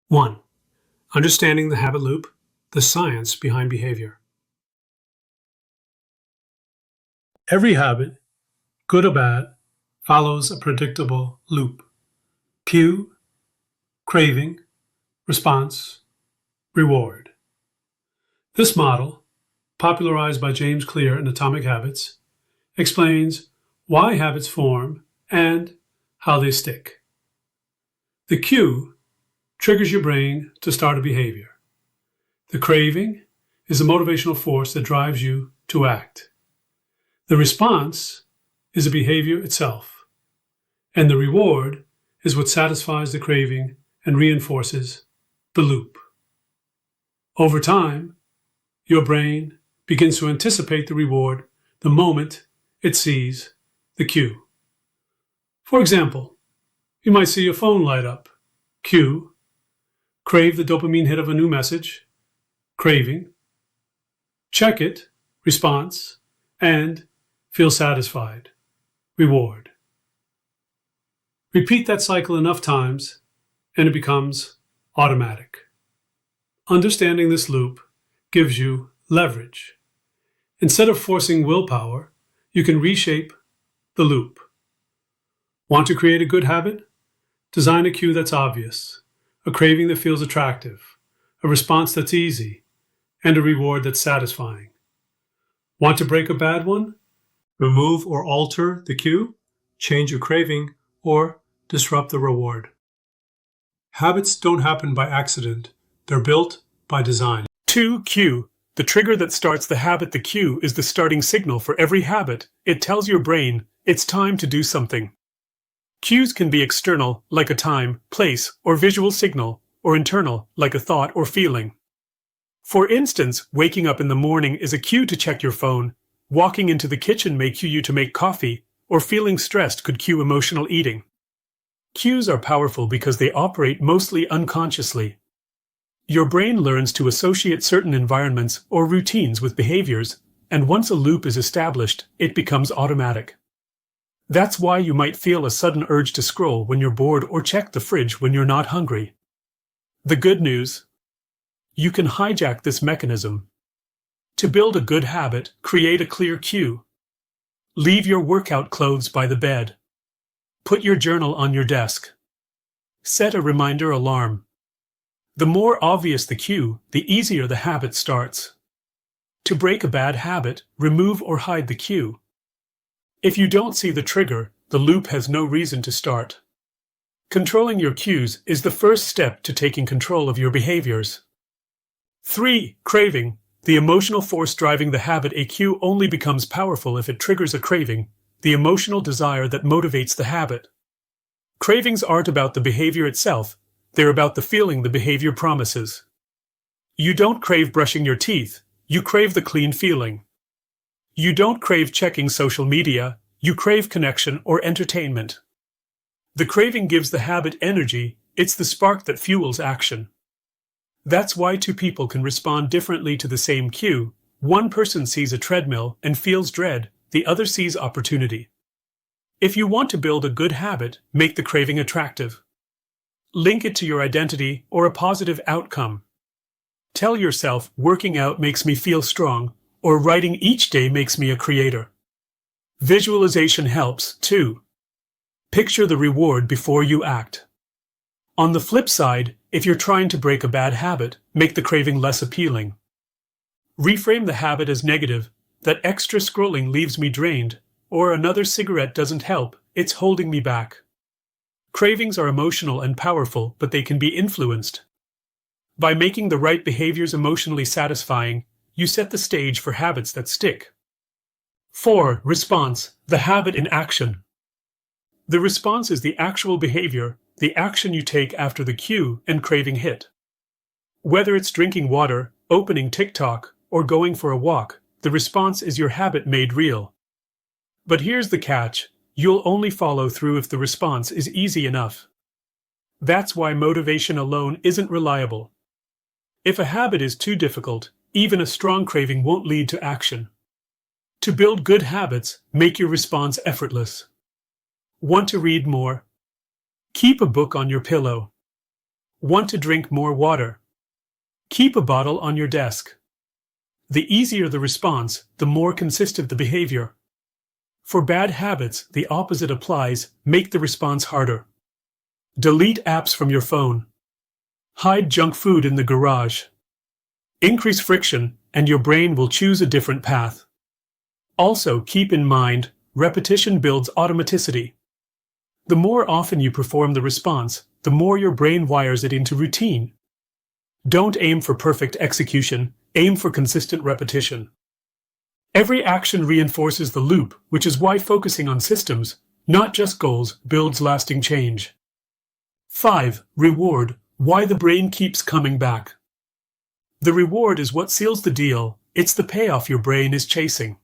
1. Understanding the habit loop, the science behind behavior. Every habit, good or bad, follows a predictable loop. Cue, craving, response, reward. This model, popularized by James Clear in Atomic Habits, explains why habits form and how they stick. The cue triggers your brain to start a behavior. The craving is the motivational force that drives you to act. The response is the behavior itself. And the reward is what satisfies the craving and reinforces the loop. Over time, your brain begins to anticipate the reward the moment it sees the cue. For example, you might see your phone light up. Cue, crave the dopamine hit of a new message, craving, check it, response, and feel satisfied, reward. Repeat that cycle enough times, and it becomes automatic. Understanding this loop gives you leverage. Instead of forcing willpower, you can reshape the loop. Want to create a good habit? Design a cue that's obvious, a craving that feels attractive, a response that's easy, and a reward that's satisfying. Want to break a bad one? Remove or alter the cue, change your craving, or disrupt the reward. Habits don't happen by accident. They're built by design. 2. Cue. The trigger that starts the habit. The cue is the starting signal for every habit. It tells your brain it's time to do something. Cues can be external, like a time, place, or visual signal, or internal, like a thought or feeling. For instance, waking up in the morning is a cue to check your phone, walking into the kitchen may cue you to make coffee, or feeling stressed could cue emotional eating. Cues are powerful because they operate mostly unconsciously. Your brain learns to associate certain environments or routines with behaviors, and once a loop is established, it becomes automatic. That's why you might feel a sudden urge to scroll when you're bored or check the fridge when you're not hungry. The good news? You can hijack this mechanism. To build a good habit, create a clear cue. Leave your workout clothes by the bed. Put your journal on your desk. Set a reminder alarm. The more obvious the cue, the easier the habit starts. To break a bad habit, remove or hide the cue. If you don't see the trigger, the loop has no reason to start. Controlling your cues is the first step to taking control of your behaviors. 3. Craving. The emotional force driving the habit. A cue only becomes powerful if it triggers a craving, the emotional desire that motivates the habit. Cravings aren't about the behavior itself, they're about the feeling the behavior promises. You don't crave brushing your teeth, you crave the clean feeling. You don't crave checking social media, you crave connection or entertainment. The craving gives the habit energy, it's the spark that fuels action. That's why two people can respond differently to the same cue. One person sees a treadmill and feels dread, the other sees opportunity. If you want to build a good habit, make the craving attractive. Link it to your identity or a positive outcome. Tell yourself, working out makes me feel strong, or writing each day makes me a creator. Visualization helps, too. Picture the reward before you act. On the flip side, if you're trying to break a bad habit, make the craving less appealing. Reframe the habit as negative, that extra scrolling leaves me drained, or another cigarette doesn't help, it's holding me back. Cravings are emotional and powerful, but they can be influenced. By making the right behaviors emotionally satisfying, you set the stage for habits that stick. 4. Response. The habit in action. The response is the actual behavior, the action you take after the cue and craving hit. Whether it's drinking water, opening TikTok, or going for a walk, the response is your habit made real. But here's the catch, you'll only follow through if the response is easy enough. That's why motivation alone isn't reliable. If a habit is too difficult, even a strong craving won't lead to action. To build good habits, make your response effortless. Want to read more? Keep a book on your pillow. Want to drink more water? Keep a bottle on your desk. The easier the response, the more consistent the behavior. For bad habits, the opposite applies. Make the response harder. Delete apps from your phone. Hide junk food in the garage. Increase friction, and your brain will choose a different path. Also, keep in mind, repetition builds automaticity. The more often you perform the response, the more your brain wires it into routine. Don't aim for perfect execution, aim for consistent repetition. Every action reinforces the loop, which is why focusing on systems, not just goals, builds lasting change. 5. Reward. Why the brain keeps coming back. The reward is what seals the deal. It's the payoff your brain is chasing.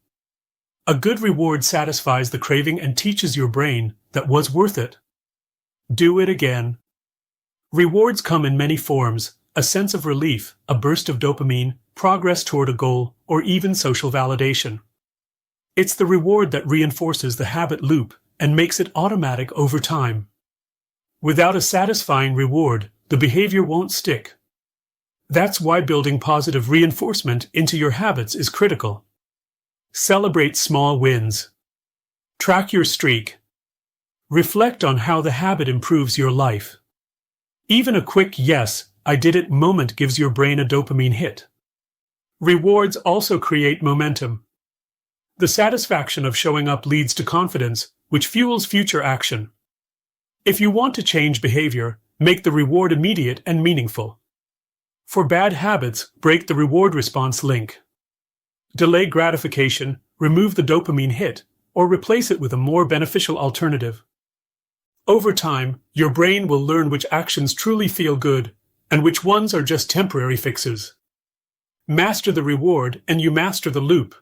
A good reward satisfies the craving and teaches your brain that was worth it. Do it again. Rewards come in many forms: a sense of relief, a burst of dopamine, progress toward a goal, or even social validation. It's the reward that reinforces the habit loop and makes it automatic over time. Without a satisfying reward, the behavior won't stick. That's why building positive reinforcement into your habits is critical. Celebrate small wins. Track your streak. Reflect on how the habit improves your life. Even a quick "yes, I did it" moment gives your brain a dopamine hit. Rewards also create momentum. The satisfaction of showing up leads to confidence, which fuels future action. If you want to change behavior, make the reward immediate and meaningful. For bad habits, break the reward response link. Delay gratification, remove the dopamine hit, or replace it with a more beneficial alternative. Over time, your brain will learn which actions truly feel good and which ones are just temporary fixes. Master the reward and you master the loop.